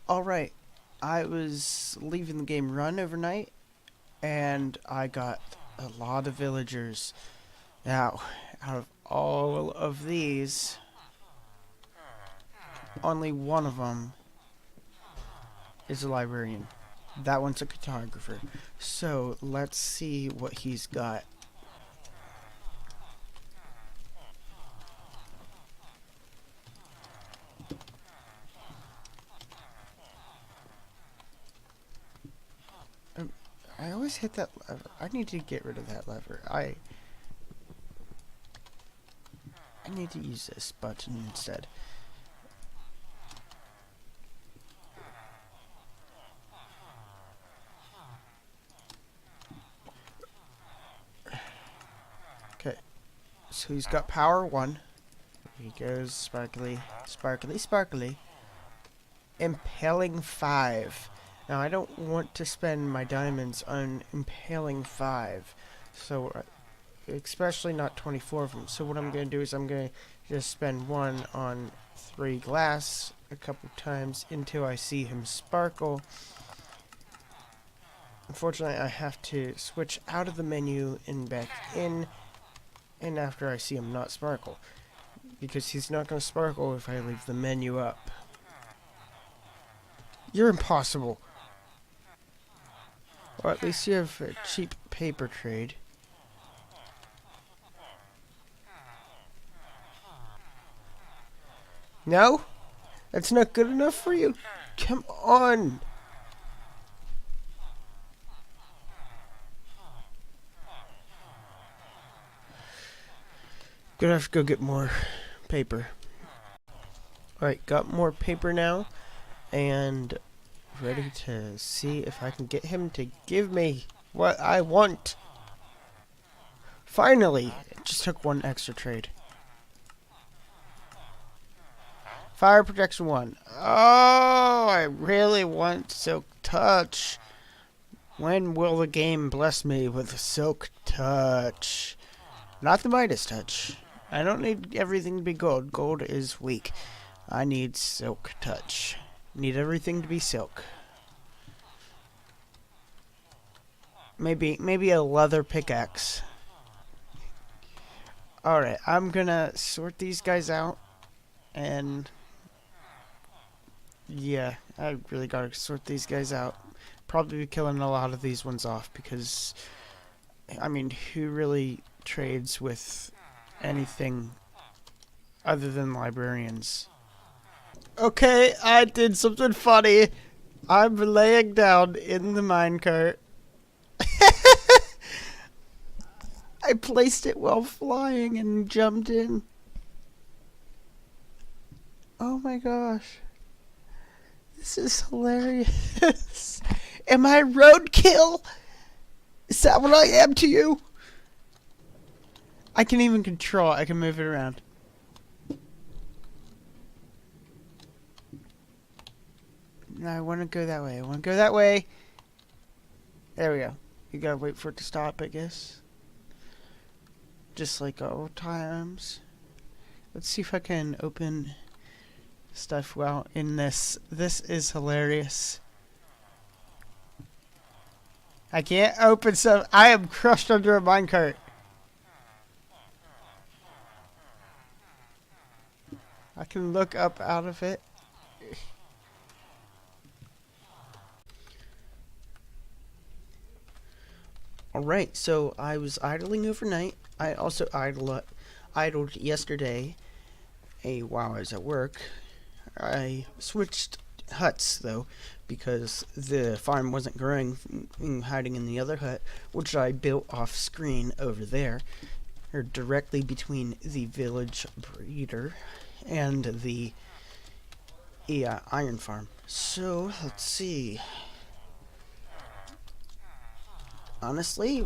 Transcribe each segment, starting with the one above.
Alright, I was leaving the game run overnight, and I got a lot of villagers. Now, out of all of these, only one of them is a librarian. That one's a cartographer. So, let's see what he's got. I always hit that lever. I need to get rid of that lever. I need to use this button instead. Okay, so he's got power 1. Here he goes, sparkly, sparkly, sparkly. Impaling 5. Now, I don't want to spend my diamonds on impaling 5. So, especially not 24 of them. So what I'm going to do is I'm going to just spend 1 on 3 glass a couple times until I see him sparkle. Unfortunately, I have to switch out of the menu and back in, and after I see him not sparkle. Because he's not going to sparkle if I leave the menu up. You're impossible. Well, at least you have a cheap paper trade. No? That's not good enough for you? Come on! Gonna have to go get more paper. Alright, got more paper now. And ready to see if I can get him to give me what I want. Finally! It just took 1 extra trade. Fire protection 1. Oh, I really want Silk Touch. When will the game bless me with Silk Touch? Not the Midas Touch. I don't need everything to be gold. Gold is weak. I need Silk Touch. Need everything to be silk. Maybe a leather pickaxe. Alright, I'm gonna sort these guys out. And yeah, I really gotta sort these guys out. Probably be killing a lot of these ones off because, I mean, who really trades with anything other than librarians? Okay, I did something funny. I'm laying down in the minecart. I placed it while flying and jumped in. Oh my gosh. This is hilarious. Am I roadkill? Is that what I am to you? I can even control it. I can move it around. No, I want to go that way. I want to go that way. There we go. You gotta wait for it to stop, I guess. Just like old times. Let's see if I can open stuff well in this. This is hilarious. I can't open stuff. I am crushed under a minecart. I can look up out of it. Alright, so I was idling overnight. I also idled yesterday while I was at work. I switched huts, though, because the farm wasn't growing, hiding in the other hut, which I built off screen over there, or directly between the village breeder and the iron farm. So, let's see. Honestly,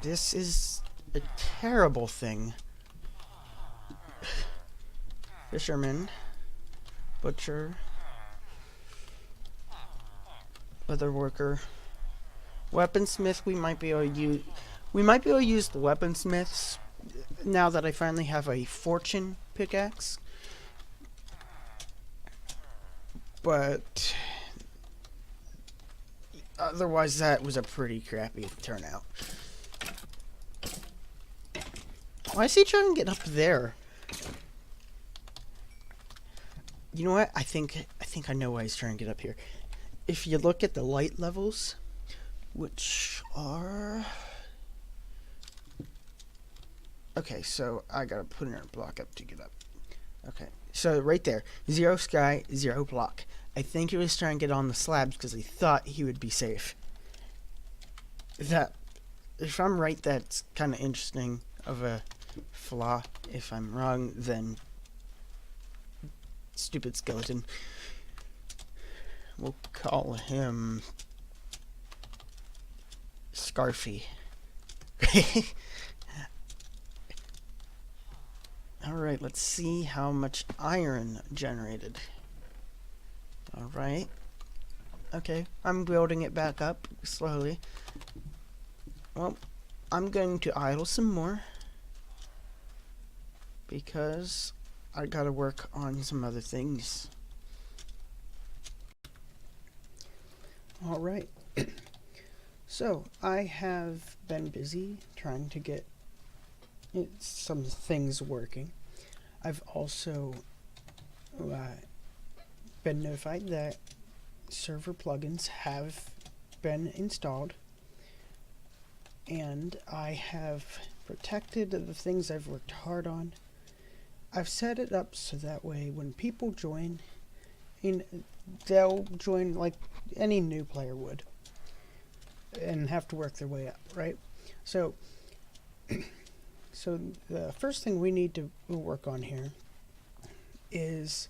this is a terrible thing. Fisherman, butcher, leather worker, weaponsmith. We might be able to use the weaponsmiths now that I finally have a fortune pickaxe. But Otherwise, that was a pretty crappy turnout. Why is he trying to get up there? You know what? I think I know why he's trying to get up here. If you look at the light levels, which are... Okay, so I gotta put another block up to get up. Okay, so right there, 0 sky, 0 block. I think he was trying to get on the slabs because he thought he would be safe. That, if I'm right, that's kind of interesting of a flaw. If I'm wrong, then stupid skeleton. We'll call him Scarfy. Alright, let's see how much iron generated. Alright. Okay, I'm building it back up slowly. Well, I'm going to idle some more because I gotta work on some other things. Alright. So, I have been busy trying to get some things working. I've also been notified that server plugins have been installed, and I have protected the things I've worked hard on. I've set it up so that way when people join, they'll join like any new player would and have to work their way up, right? So so the first thing we need to work on here is,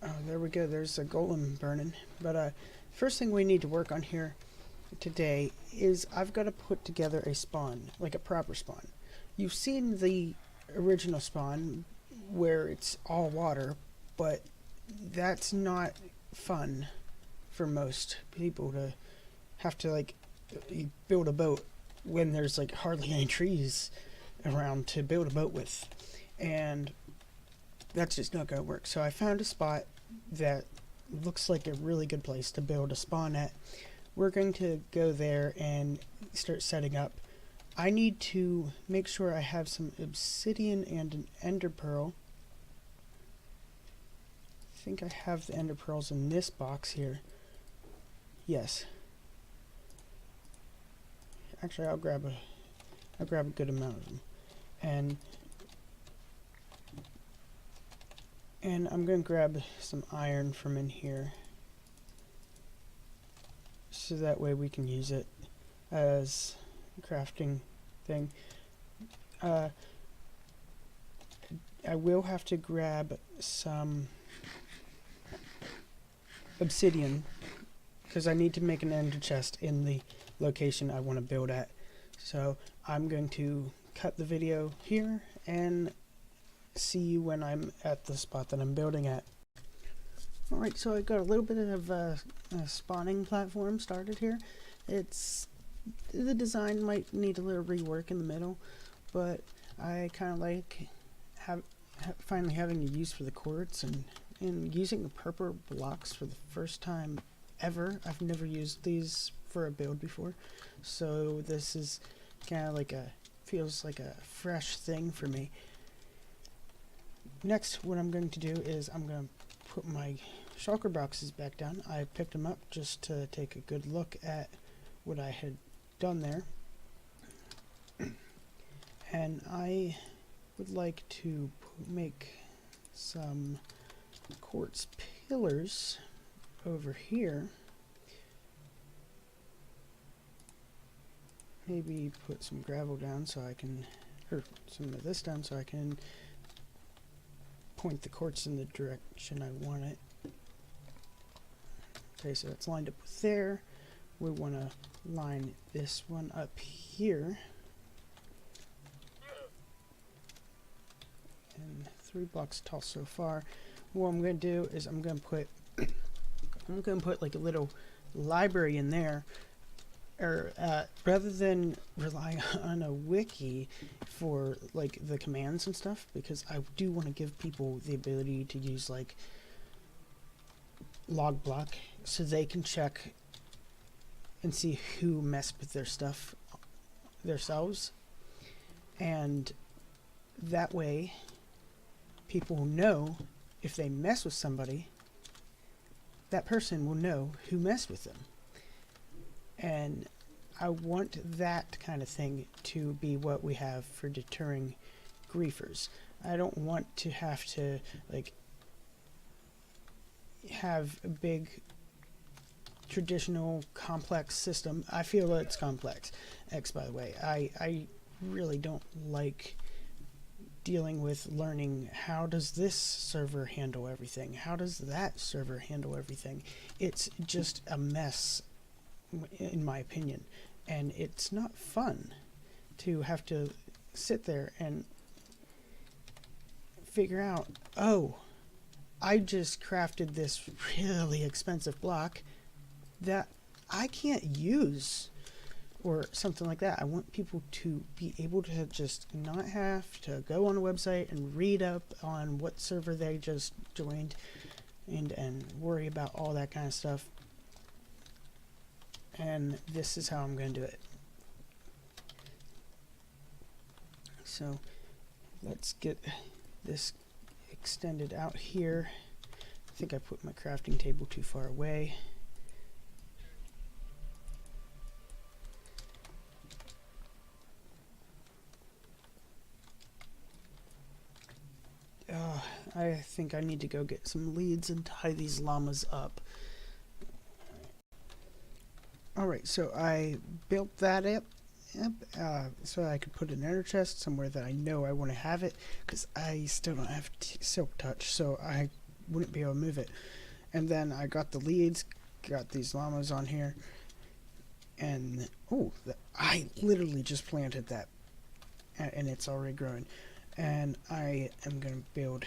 oh, there we go, there's a golem burning. But first thing we need to work on here today is I've got to put together a spawn, like a proper spawn. You've seen the original spawn where it's all water, but that's not fun for most people to have to like build a boat when there's like hardly any trees around to build a boat with, and that's just not gonna work. So I found a spot that looks like a really good place to build a spawn at. We're going to go there and start setting up. I need to make sure I have some obsidian and an ender pearl. I think I have the ender pearls in this box here. Yes. Actually, I'll grab a good amount of them, and I'm going to grab some iron from in here, so that way we can use it as a crafting thing. I will have to grab some obsidian because I need to make an ender chest in the location I want to build at. So I'm going to cut the video here and see you when I'm at the spot that I'm building at. Alright, so I got a little bit of a spawning platform started here. The design might need a little rework in the middle, but I kind of like finally having a use for the quartz and using the purple blocks for the first time ever. I've never used these for a build before, so this is kind of like feels like a fresh thing for me. Next, what I'm going to do is I'm going to put my shulker boxes back down. I picked them up just to take a good look at what I had done there, and I would like to make some quartz pillars over here. Maybe put some gravel down so I can, or some of this down so I can point the quartz in the direction I want it. Okay, so it's lined up with there. We want to line this one up here. And 3 blocks tall so far. What I'm going to do is I'm going to put like a little library in there, or rather than rely on a wiki for like the commands and stuff, because I do want to give people the ability to use like log block so they can check and see who messed with their stuff themselves. And that way, people will know if they mess with somebody, that person will know who messed with them. And I want that kind of thing to be what we have for deterring griefers. I don't want to have to like have a big traditional complex system. I feel that it's complex. X, by the way, I really don't like dealing with learning how does this server handle everything, how does that server handle everything. It's just a mess, in my opinion, and it's not fun to have to sit there and figure out, oh, I just crafted this really expensive block that I can't use, or something like that. I want people to be able to just not have to go on a website and read up on what server they just joined and worry about all that kind of stuff. And this is how I'm going to do it. So let's get this extended out here. I think I put my crafting table too far away. I think I need to go get some leads and tie these llamas up. Alright, so I built that up so I could put an ender chest somewhere that I know I want to have it, because I still don't have silk touch, so I wouldn't be able to move it. And then I got the leads, got these llamas on here, and I literally just planted that, and it's already growing. And I am going to build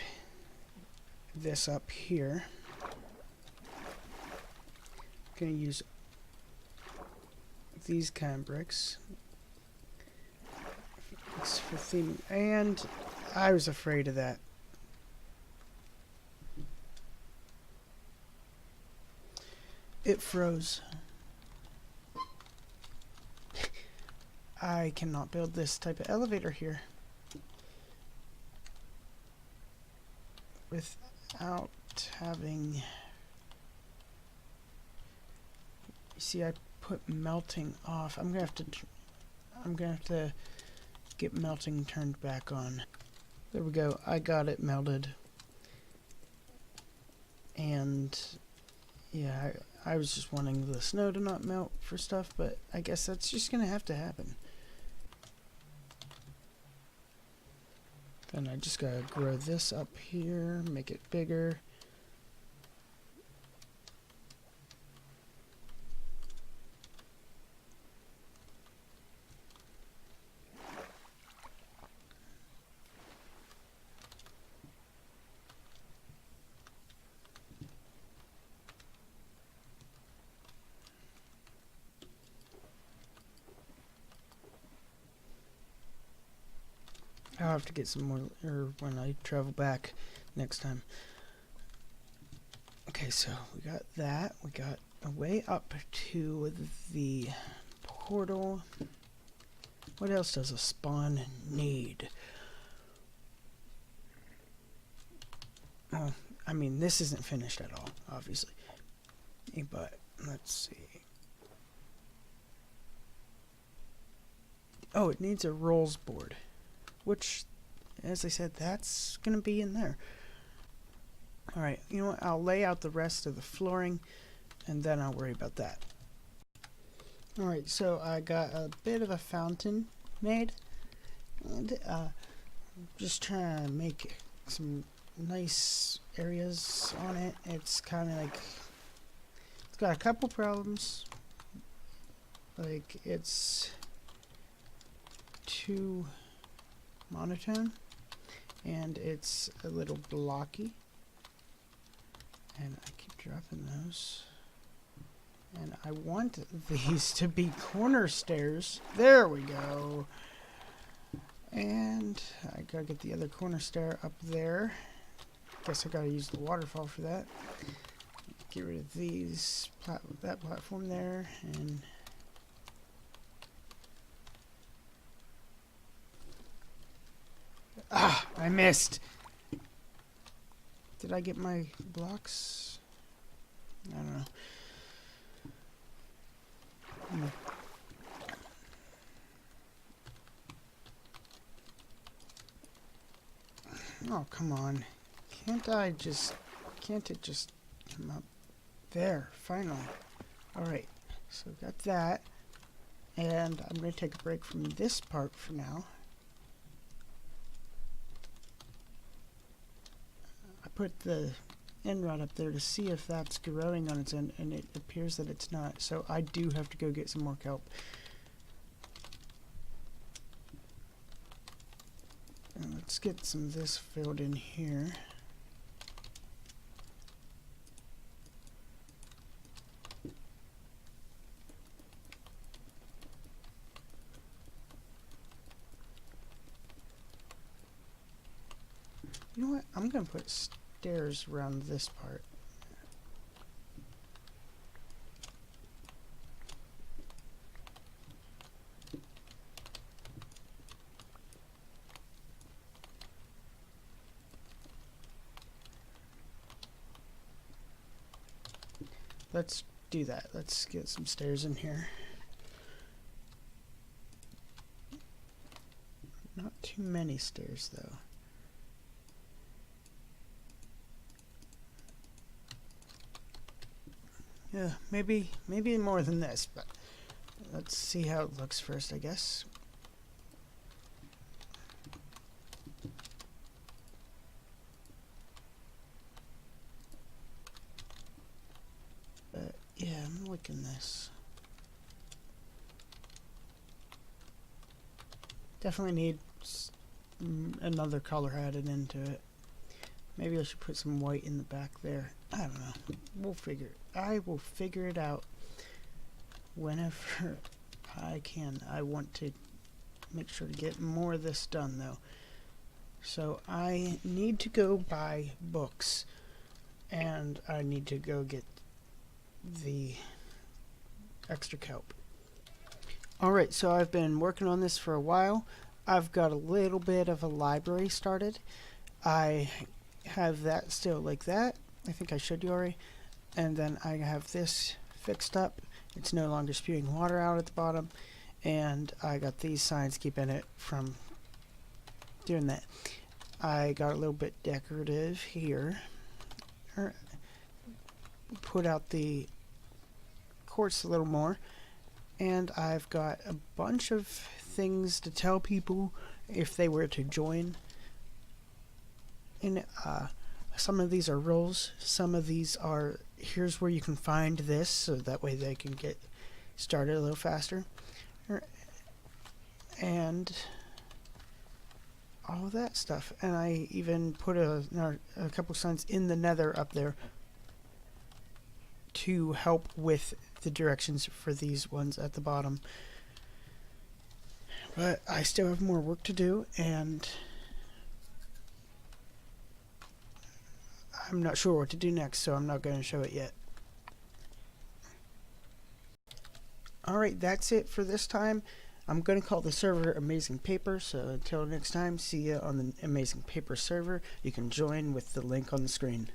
this up here. I'm going to use these kind of bricks. It's for theming, and I was afraid of that. It froze. I cannot build this type of elevator here without having... You see, I put melting off. I'm gonna have to get melting turned back on. There we go. I got it melted. And yeah, I was just wanting the snow to not melt for stuff, but I guess that's just gonna have to happen. Then I just gotta grow this up here, make it bigger. I'll have to get some more when I travel back next time. Okay, so we got that. We got a way up to the portal. What else does a spawn need? Oh, I mean, this isn't finished at all, obviously. But let's see. Oh, it needs a rolls board. Which, as I said, that's going to be in there. Alright, you know what? I'll lay out the rest of the flooring, and then I'll worry about that. Alright, so I got a bit of a fountain made. And just trying to make some nice areas on it. It's kind of like... It's got a couple problems. Like, it's too monotone, and it's a little blocky, and I keep dropping those, and I want these to be corner stairs. There we go. And I gotta get the other corner stair up there. Guess I gotta use the waterfall for that. Get rid of these that platform there, and I missed. Did I get my blocks? I don't know. Oh, come on. Can't it just come up? There, finally. Alright, so got that. And I'm going to take a break from this part for now. I put the end rod up there to see if that's growing on its own, and it appears that it's not. So I do have to go get some more kelp. And let's get some of this filled in here. You know what? I'm going to put stairs around this part. Let's do that. Let's get some stairs in here. Not too many stairs, though. Yeah, maybe more than this, but let's see how it looks first, I guess. Yeah, I'm liking this. Definitely need another color added into it. Maybe I should put some white in the back there. I don't know. I will figure it out whenever I can. I want to make sure to get more of this done, though. So I need to go buy books, and I need to go get the extra kelp. Alright, so I've been working on this for a while. I've got a little bit of a library started. I have that still like that. I think I showed you already. And then I have this fixed up. It's no longer spewing water out at the bottom. And I got these signs keeping it from doing that. I got a little bit decorative here. Put out the quartz a little more. And I've got a bunch of things to tell people if they were to join. And some of these are roles. Some of these are, here's where you can find this, so that way they can get started a little faster. And all of that stuff. And I even put a couple signs in the nether up there to help with the directions for these ones at the bottom. But I still have more work to do, and I'm not sure what to do next, so I'm not going to show it yet. Alright, that's it for this time. I'm going to call the server Amazing Paper, so until next time, see you on the Amazing Paper server. You can join with the link on the screen.